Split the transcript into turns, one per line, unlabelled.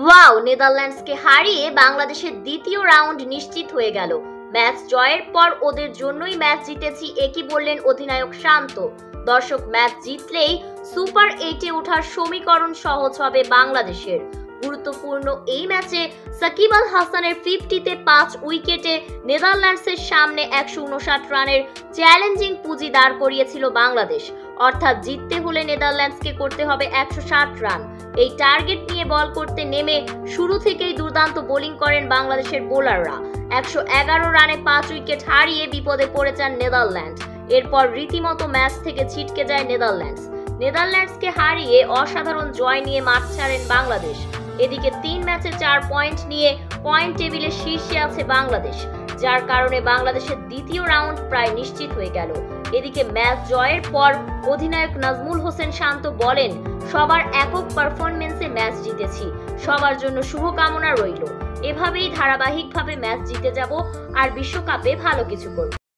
Wow, নেদারল্যান্ডসকে হারিয়ে বাংলাদেশের দ্বিতীয় রাউন্ড নিশ্চিত হয়ে গেল। ম্যাচ জয়ের পর ওদের জন্যই ম্যাচ জিতেছি, একই বললেন অধিনায়ক শান্ত। দর্শক, ম্যাচ জিতলেই সুপার 8-এ ওঠার সমীকরণ সহজ হবে বাংলাদেশের। গুরুত্বপূর্ণ এই ম্যাচে সাকিব আল হাসানের 50-তে 5 উইকেটে নেদারল্যান্ডসের সামনে 159 রানের চ্যালেঞ্জিং পুঁজি দাঁড় করিয়েছিল বাংলাদেশ। অর্থাৎ জিততে হলে নেদারল্যান্ডসকে করতে হবে 160 রান। এই টার্গেট নিয়ে বল করতে নেমে শুরু থেকেই দুর্দান্ত বোলিং করেন বাংলাদেশের বোলাররা। 111 রানে 5 উইকেট হারিয়ে বিপদে পড়ে যান নেদারল্যান্ড। এরপর রীতিমতো ম্যাচ থেকে ছিটকে যায় নেদারল্যান্ডসকে হারিয়ে অসাধারণ জয় নিয়ে মাঠ ছাড়েন বাংলাদেশ। এদিকে 3 ম্যাচে 4 পয়েন্ট নিয়ে পয়েন্ট টেবিলে শীর্ষে আছে বাংলাদেশ, যার কারণে বাংলাদেশের দ্বিতীয় রাউন্ড প্রায় নিশ্চিত হয়ে গেল। এদিকে ম্যাচ জয়ের পর অধিনায়ক নাজমুল হোসেন শান্ত বলেন, সবার একক পারফরমেন্সে ম্যাচ জিতেছি, সবার জন্য শুভকামনা রইল। এভাবেই ধারাবাহিকভাবে ম্যাচ জিতে যাব আর বিশ্বকাপে ভালো কিছু করব।